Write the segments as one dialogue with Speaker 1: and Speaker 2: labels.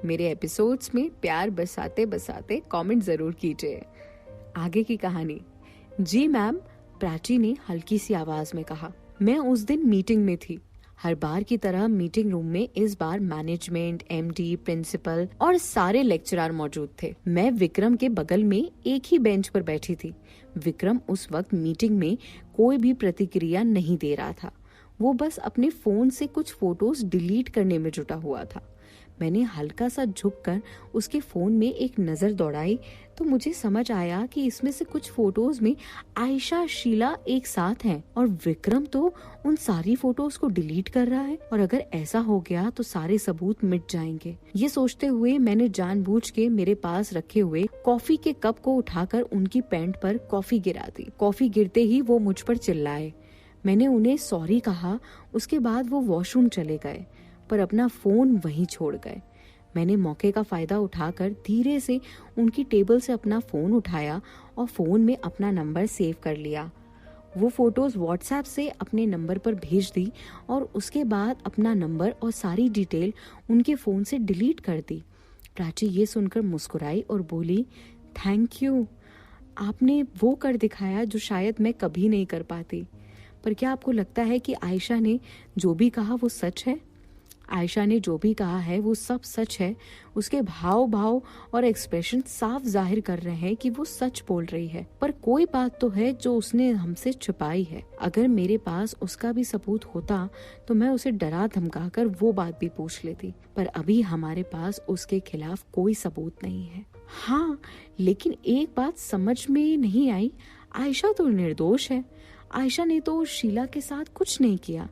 Speaker 1: मेरे एपिसोड्स में प्यार बरसाते बरसाते कमेंट जरूर कीजिए। आगे की कहानी। जी मैम, प्राची ने हल्की सी आवाज में कहा। मैं उस दिन मीटिंग में थी। हर बार की तरह मीटिंग रूम में इस बार मैनेजमेंट, एमडी, प्रिंसिपल और सारे लेक्चरर मौजूद थे। मैं विक्रम के बगल में एक ही बेंच पर बैठी थी। विक्रम उस वक्त मीटिंग में कोई भी प्रतिक्रिया नहीं दे रहा था। वो बस अपने फोन से कुछ फोटोज डिलीट करने में जुटा हुआ था। मैंने हल्का सा झुककर उसके फोन में एक नजर दौड़ाई तो मुझे समझ आया कि इसमें से कुछ फोटोज में आयशा, शीला एक साथ हैं और विक्रम तो उन सारी फोटोज को डिलीट कर रहा है। और अगर ऐसा हो गया तो सारे सबूत मिट जाएंगे। ये सोचते हुए मैंने जानबूझ के मेरे पास रखे हुए कॉफी के कप को उठाकर उनकी पैंट पर कॉफी गिरा दी। कॉफी गिरते ही वो मुझ पर चिल्लाए। मैंने उन्हें सॉरी कहा। उसके बाद वो वॉशरूम चले गए पर अपना फोन वहीं छोड़ गए। मैंने मौके का फायदा उठाकर धीरे से उनकी टेबल से अपना फोन उठाया और फोन में अपना नंबर सेव कर लिया। वो फोटोज व्हाट्सएप से अपने नंबर पर भेज दी और उसके बाद अपना नंबर और सारी डिटेल उनके फोन से डिलीट कर दी। प्राची ये सुनकर मुस्कुराई और बोली, थैंक यू, आपने वो कर दिखाया जो शायद मैं कभी नहीं कर पाती। पर क्या आपको लगता है कि आयशा ने जो भी कहा वो सच है? आयशा ने जो भी कहा है वो सब सच है। उसके भाव और एक्सप्रेशन साफ जाहिर कर रहे हैं कि वो सच बोल रही है। पर कोई बात तो है जो उसने हमसे छुपाई है। अगर मेरे पास उसका भी सबूत होता तो मैं उसे डरा धमकाकर वो बात भी पूछ लेती। पर अभी हमारे पास उसके खिलाफ कोई सबूत नहीं है। हाँ, लेकिन एक बात समझ में नहीं आई, आयशा तो निर्दोष है। आयशा ने तो शीला के साथ कुछ नहीं किया।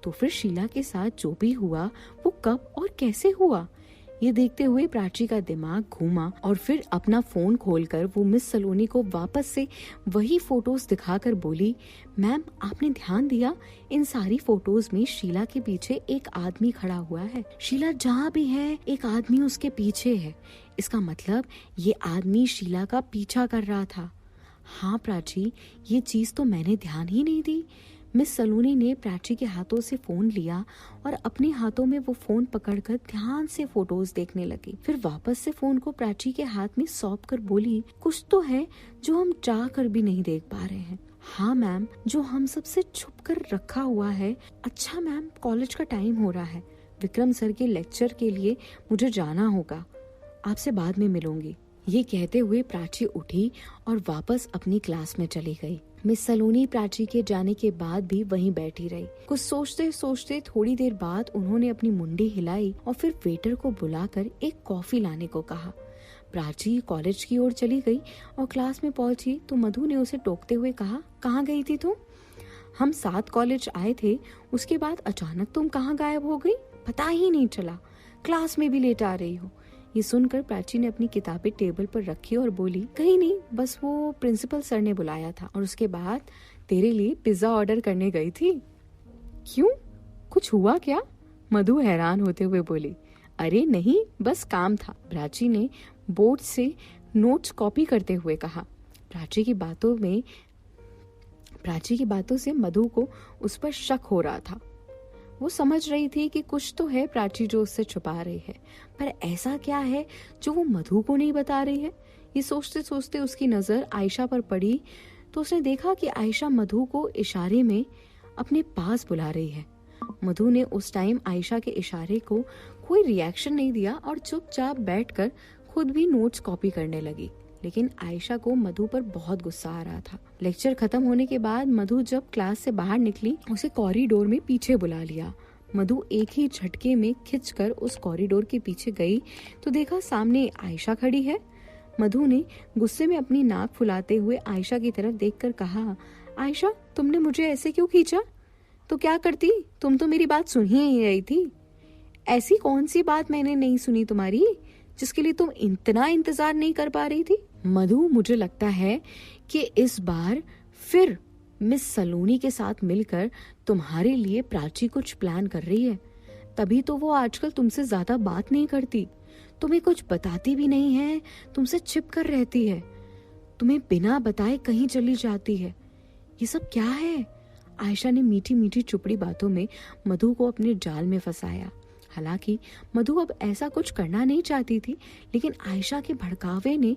Speaker 1: तो फिर शीला के साथ जो भी हुआ वो कब और कैसे हुआ? ये देखते हुए प्राची का दिमाग घूमा और फिर अपना फोन खोलकर वो मिस सलोनी को वापस से वही फोटोज दिखाकर बोली, मैम आपने ध्यान दिया, इन सारी फोटोज में शीला के पीछे एक आदमी खड़ा हुआ है। शीला जहाँ भी है एक आदमी उसके पीछे है। इसका मतलब ये आदमी शीला का पीछा कर रहा था। हाँ प्राची, ये चीज तो मैंने ध्यान ही नहीं दी। मिस सलोनी ने प्राची के हाथों से फोन लिया और अपने हाथों में वो फोन पकड़कर ध्यान से फोटोज देखने लगी। फिर वापस से फोन को प्राची के हाथ में सौंप कर बोली, कुछ तो है जो हम चाह कर भी नहीं देख पा रहे हैं। हाँ मैम, जो हम सबसे छुप कर रखा हुआ है। अच्छा मैम, कॉलेज का टाइम हो रहा है। विक्रम सर के लेक्चर के लिए मुझे जाना होगा। आपसे बाद में मिलूंगी। ये कहते हुए प्राची उठी और वापस अपनी क्लास में चली गई। मिस सलोनी प्राची के जाने के बाद भी वहीं बैठी रही। कुछ सोचते सोचते थोड़ी देर बाद उन्होंने अपनी मुंडी हिलाई और फिर वेटर को बुलाकर एक कॉफी लाने को कहा। प्राची कॉलेज की ओर चली गई और क्लास में पहुंची तो मधु ने उसे टोकते हुए कहा, कहाँ गई थी तुम? हम साथ कॉलेज आए थे, उसके बाद अचानक तुम कहाँ गायब हो गई? पता ही नहीं चला। क्लास में भी लेट आ रही हो। ये सुनकर प्राची ने अपनी किताबें टेबल पर रखी और बोली, कहीं नहीं, बस वो प्रिंसिपल सर ने बुलाया था और उसके बाद तेरे लिए पिज्जा ऑर्डर करने गई थी। क्यों, कुछ हुआ क्या? मधु हैरान होते हुए बोली, अरे नहीं, बस काम था। प्राची ने बोर्ड से नोट्स कॉपी करते हुए कहा। प्राची की बातों से मधु को उस पर शक हो रहा था। वो समझ रही थी कि कुछ तो है प्राची जो उससे छुपा रही है, पर ऐसा क्या है जो वो मधु को नहीं बता रही है? ये सोचते सोचते उसकी नजर आयशा पर पड़ी तो उसने देखा कि आयशा मधु को इशारे में अपने पास बुला रही है। मधु ने उस टाइम आयशा के इशारे को कोई रिएक्शन नहीं दिया और चुपचाप बैठकर खुद भी नोट्स कॉपी करने लगी। लेकिन आयशा को मधु पर बहुत गुस्सा आ रहा था। लेक्चर खत्म होने के बाद मधु जब क्लास से बाहर निकली, उसे कॉरिडोर में पीछे बुला लिया। मधु एक ही झटके में खिंचकर उस कॉरिडोर के पीछे गई तो देखा सामने आयशा खड़ी है। मधु ने गुस्से में अपनी नाक फुलाते हुए आयशा की तरफ देखकर कहा, आयशा तुमने मुझे ऐसे क्यों खींचा? तो क्या करती, तुम तो मेरी बात सुन ही नहीं रही थी। ऐसी कौन सी बात मैंने नहीं सुनी तुम्हारी जिसके लिए तुम इतना इंतजार नहीं कर पा रही थी? मधु, मुझे लगता है कि इस बार फिर मिस सलोनी के साथ मिलकर तुम्हारे लिए प्राची कुछ प्लान कर रही है। तभी तो वो आजकल तुमसे ज्यादा बात नहीं करती, तुम्हें कुछ बताती भी नहीं है, तुमसे छिप कर रहती है, तुम्हें बिना बताए कहीं चली जाती है। ये सब क्या है? आयशा ने मीठी मीठी चुपड़ी बातों में मधु को अपने जाल में फंसाया। हालांकि मधु अब ऐसा कुछ करना नहीं चाहती थी, लेकिन आयशा के भड़कावे ने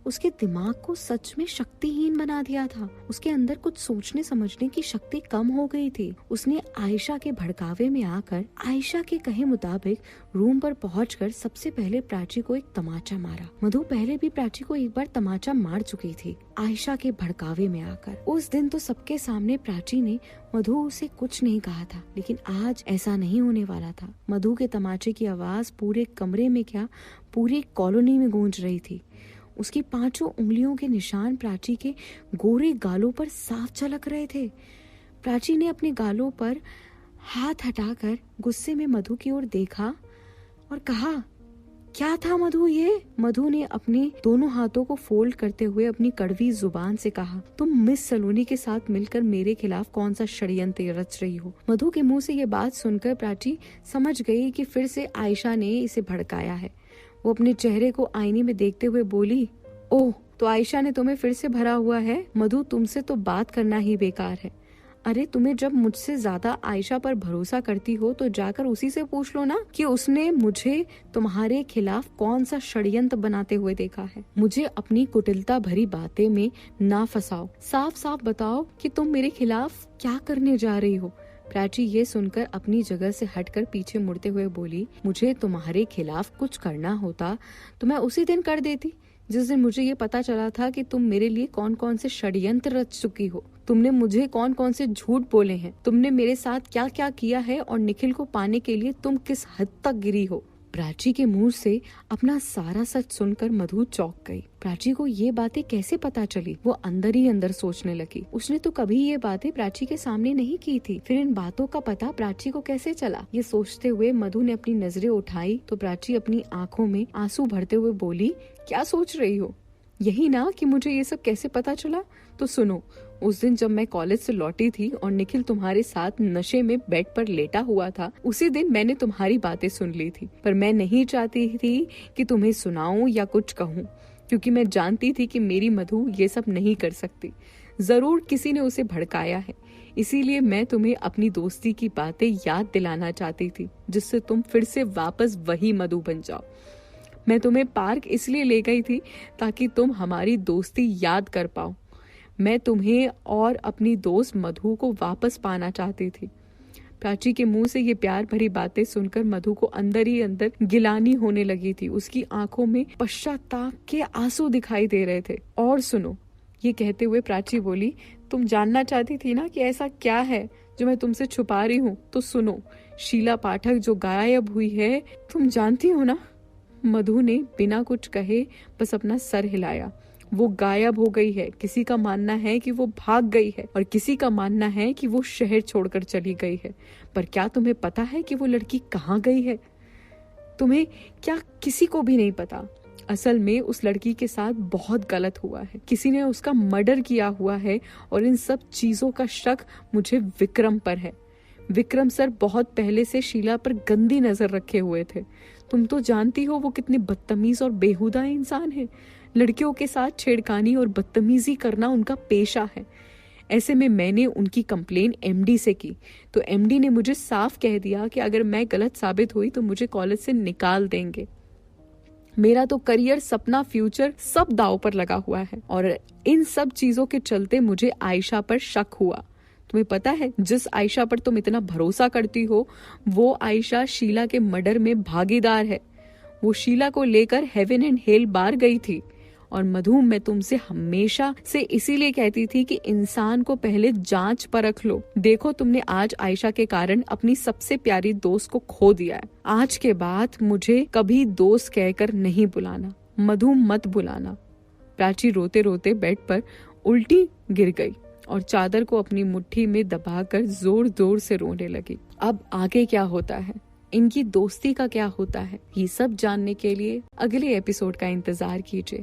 Speaker 1: उसके दिमाग को सच में शक्तिहीन बना दिया था। उसके अंदर कुछ सोचने समझने की शक्ति कम हो गई थी। उसने आयशा के भड़कावे में आकर आयशा के कहे मुताबिक रूम पर पहुंचकर सबसे पहले प्राची को एक तमाचा मारा। मधु पहले भी प्राची को एक बार तमाचा मार चुकी थी आयशा के भड़कावे में आकर। उस दिन तो सबके सामने प्राची ने मधु से कुछ नहीं कहा था, लेकिन आज ऐसा नहीं होने वाला था। मधु के तमाचे की आवाज पूरे कमरे में क्या पूरी कॉलोनी में गूंज रही थी। उसकी 5 उंगलियों के निशान प्राची के गोरे गालों पर साफ झलक रहे थे। प्राची ने अपने गालों पर हाथ हटाकर गुस्से में मधु की ओर देखा और कहा, क्या था मधु ये? मधु ने अपने दोनों हाथों को फोल्ड करते हुए अपनी कड़वी जुबान से कहा, तुम मिस सलोनी के साथ मिलकर मेरे खिलाफ कौन सा षड्यंत्र रच रही हो? मधु के मुंह से ये बात सुनकर प्राची समझ गई कि फिर से आयशा ने इसे भड़काया है। वो अपने चेहरे को आईने में देखते हुए बोली, ओह, तो आयशा ने तुम्हें फिर से भरा हुआ है? मधु, तुमसे तो बात करना ही बेकार है। अरे तुम्हें जब मुझसे ज्यादा आयशा पर भरोसा करती हो तो जाकर उसी से पूछ लो ना कि उसने मुझे तुम्हारे खिलाफ कौन सा षड्यंत्र बनाते हुए देखा है। मुझे अपनी कुटिलता भरी बातें में ना फंसाओ, साफ साफ बताओ कि तुम मेरे खिलाफ क्या करने जा रही हो। प्राची ये सुनकर अपनी जगह से हटकर पीछे मुड़ते हुए बोली, मुझे तुम्हारे खिलाफ कुछ करना होता तो मैं उसी दिन कर देती, जिस दिन मुझे ये पता चला था कि तुम मेरे लिए कौन कौन से षड्यंत्र रच चुकी हो। तुमने मुझे कौन कौन से झूठ बोले हैं, तुमने मेरे साथ क्या क्या किया है और निखिल को पाने के लिए तुम किस हद तक गिरी हो। प्राची के मुंह से अपना सारा सच सुनकर मधु चौंक गई। प्राची को ये बातें कैसे पता चली? वो अंदर ही अंदर सोचने लगी। उसने तो कभी ये बातें प्राची के सामने नहीं की थी, फिर इन बातों का पता प्राची को कैसे चला? ये सोचते हुए मधु ने अपनी नजरें उठाई तो प्राची अपनी आंखों में आंसू भरते हुए बोली, क्या सोच रही हो? यही ना कि मुझे ये सब कैसे पता चला? तो सुनो, उस दिन जब मैं कॉलेज से लौटी थी और निखिल तुम्हारे साथ नशे में बेड पर लेटा हुआ था, उसी दिन मैंने तुम्हारी बातें सुन ली थी, पर मैं नहीं चाहती थी कि तुम्हें सुनाऊं या कुछ कहूं, क्योंकि मैं जानती थी कि मेरी मधु ये सब नहीं कर सकती। जरूर किसी ने उसे भड़काया है, इसीलिए मैं तुम्हें अपनी दोस्ती की बातें याद दिलाना चाहती थी, जिससे तुम फिर से वापस वही मधु बन जाओ। मैं तुम्हें पार्क इसलिए ले गई थी ताकि तुम हमारी दोस्ती याद कर पाओ। मैं तुम्हें और अपनी दोस्त मधु को वापस पाना चाहती थी। प्राची के मुंह से ये प्यार भरी बातें सुनकर मधु को अंदर ही अंदर गिलानी होने लगी थी। उसकी आंखों में पश्चाताप के आंसू दिखाई दे रहे थे। और सुनो, ये कहते हुए प्राची बोली, तुम जानना चाहती थी ना कि ऐसा क्या है जो मैं तुमसे छुपा रही हूँ? तो सुनो, शीला पाठक जो गायब हुई है, तुम जानती हो ना? मधु ने बिना कुछ कहे बस अपना सर हिलाया। वो गायब हो गई है। किसी का मानना है कि वो भाग गई है और किसी का मानना है कि वो शहर छोड़कर चली गई है। पर क्या तुम्हें पता है कि वो लड़की कहाँ गई है? तुम्हें क्या? किसी को भी नहीं पता। असल में उस लड़की के साथ बहुत गलत हुआ है। किसी ने उसका मर्डर किया हुआ है और इन सब चीजों का शक मुझे विक्रम पर है। विक्रम सर बहुत पहले से शीला पर गंदी नजर रखे हुए थे। तुम तो जानती हो वो कितने बदतमीज और बेहुदा इंसान है। लड़कियों के साथ छेड़खानी और बदतमीजी करना उनका पेशा है। ऐसे में मैंने उनकी कंप्लेन एमडी से की तो एमडी ने मुझे साफ कह दिया कि अगर मैं गलत साबित हुई तो मुझे कॉलेज से निकाल देंगे। मेरा तो करियर, सपना, फ्यूचर सब दांव पर लगा हुआ है और इन सब चीजों के चलते मुझे आयशा पर शक हुआ। तुम्हें पता है, जिस आयशा पर तुम इतना भरोसा करती हो वो आयशा शीला के मर्डर में भागीदार है। वो शीला को लेकर हेवन एंड हेल बार गई थी। और मधु, मैं तुमसे हमेशा से इसीलिए कहती थी कि इंसान को पहले जांच परख लो। देखो, तुमने आज आयशा के कारण अपनी सबसे प्यारी दोस्त को खो दिया है। आज के बाद मुझे कभी दोस्त कहकर नहीं बुलाना। मधु, मत बुलाना। प्राची रोते रोते बेड पर उल्टी गिर गई और चादर को अपनी मुट्ठी में दबाकर जोर जोर से रोने लगी। अब आगे क्या होता है, इनकी दोस्ती का क्या होता है, ये सब जानने के लिए अगले एपिसोड का इंतजार कीजिए।